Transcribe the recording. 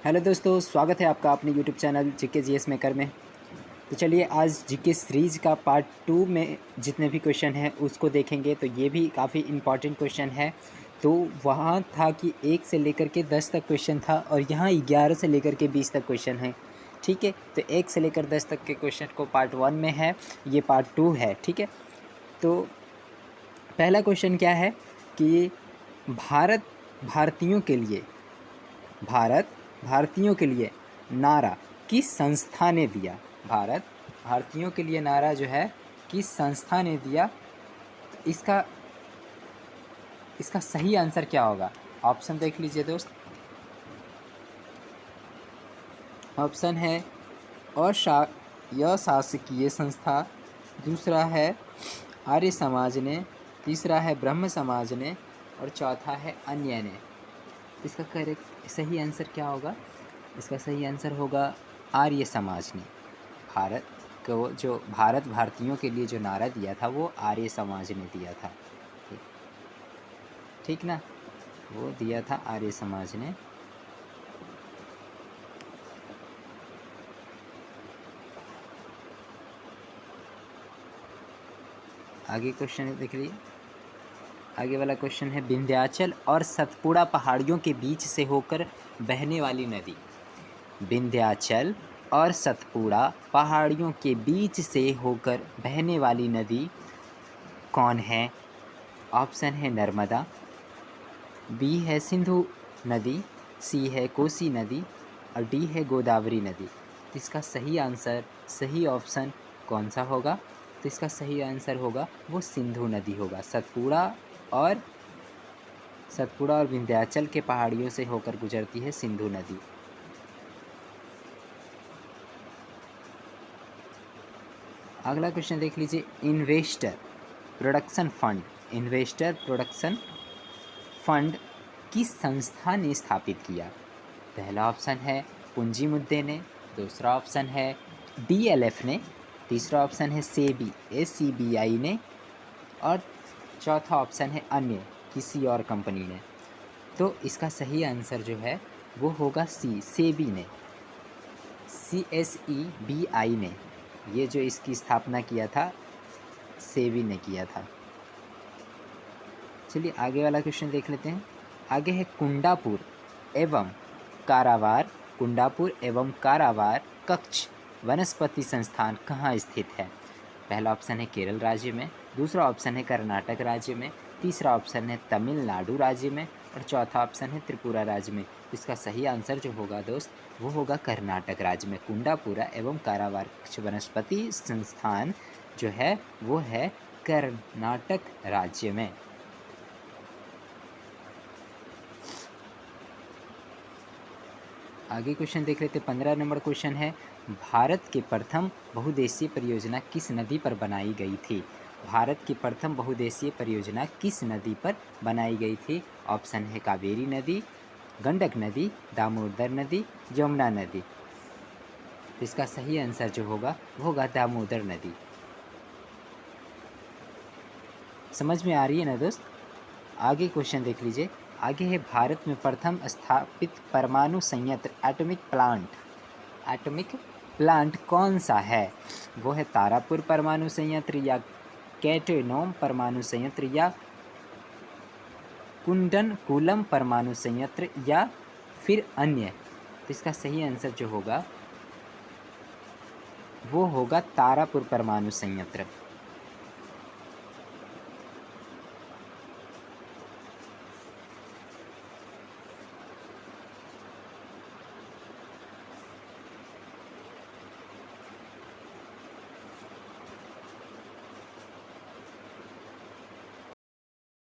Hello दोस्तों, स्वागत है आपका अपने YouTube channel GK GS maker में। तो चलिए आज जीके सीरीज का पार्ट 2 में जितने भी क्वेश्चन हैं उसको देखेंगे। तो ये भी काफ़ी इम्पॉर्टेंट क्वेश्चन है। तो वहाँ था कि 1 से लेकर के 10 तक क्वेश्चन था और यहाँ 11 से लेकर के 20 तक क्वेश्चन है। ठीक है, तो 1 से लेकर 10 तक के क्वेश्चन को पार्ट 1 में है, ये पार्ट 2 है। ठीक है, तो पहला क्वेश्चन क्या है कि भारत भारतीयों के लिए भारत भारतीयों के लिए नारा किस संस्था ने दिया। भारत भारतीयों के लिए नारा जो है किस संस्था ने दिया। तो इसका सही आंसर क्या होगा। ऑप्शन देख लीजिए दोस्त। ऑप्शन है अशासकीय संस्था, दूसरा है आर्य समाज ने, तीसरा है ब्रह्म समाज ने और चौथा है अन्य ने। इसका करेक्ट सही आंसर क्या होगा। इसका सही आंसर होगा आर्य समाज ने। भारत को जो भारत भारतीयों के लिए जो नारा दिया था वो आर्य समाज ने दिया था। ठीक ना, वो दिया था आर्य समाज ने। आगे क्वेश्चन देख लीजिए। आगे वाला क्वेश्चन है विंध्याचल और सतपुड़ा पहाड़ियों के बीच से होकर बहने वाली नदी। विंध्याचल और सतपुड़ा पहाड़ियों के बीच से होकर बहने वाली नदी कौन है। ऑप्शन है नर्मदा, बी है सिंधु नदी, सी है कोसी नदी और डी है गोदावरी नदी। तो इसका सही आंसर, सही ऑप्शन कौन सा होगा। तो इसका सही आंसर होगा वो सिंधु नदी होगा। सतपुड़ा और विंध्याचल के पहाड़ियों से होकर गुजरती है सिंधु नदी। अगला क्वेश्चन देख लीजिए। इन्वेस्टर प्रोडक्शन फंड किस संस्था ने स्थापित किया। पहला ऑप्शन है पूंजी मुद्दे ने, दूसरा ऑप्शन है डीएलएफ ने, तीसरा ऑप्शन है सेबी एसीबीआई ने और चौथा ऑप्शन है अन्य किसी और कंपनी ने। तो इसका सही आंसर जो है वो होगा सी सेबी ने, CSEBI ने। ये जो इसकी स्थापना किया था सेबी ने किया था। चलिए आगे वाला क्वेश्चन देख लेते हैं। आगे है कुंडापुर एवं कारावार कक्ष वनस्पति संस्थान कहाँ स्थित है। पहला ऑप्शन है केरल राज्य में, दूसरा ऑप्शन है कर्नाटक राज्य में, तीसरा ऑप्शन है तमिलनाडु राज्य में और चौथा ऑप्शन है त्रिपुरा राज्य में। इसका सही आंसर जो होगा दोस्त वो होगा कर्नाटक राज्य में। कुंडापुरा एवं कारावार कक्ष वनस्पति संस्थान जो है वो है कर्नाटक राज्य में। आगे क्वेश्चन देख लेते। 15 नंबर क्वेश्चन है भारत के प्रथम बहुउद्देशीय परियोजना किस नदी पर बनाई गई थी। भारत की प्रथम बहुउद्देशीय परियोजना किस नदी पर बनाई गई थी। ऑप्शन है कावेरी नदी, गंडक नदी, दामोदर नदी, यमुना नदी। इसका सही आंसर जो होगा वो होगा दामोदर नदी। समझ में आ रही है ना दोस्त। आगे क्वेश्चन देख लीजिए। आगे है भारत में प्रथम स्थापित परमाणु संयंत्र एटॉमिक प्लांट कौन सा है। वो है तारापुर परमाणु संयंत्र या कैटेनोम परमाणु संयंत्र या कुंडनकुलम परमाणु संयंत्र या फिर अन्य। तो इसका सही आंसर जो होगा वो होगा तारापुर परमाणु संयंत्र।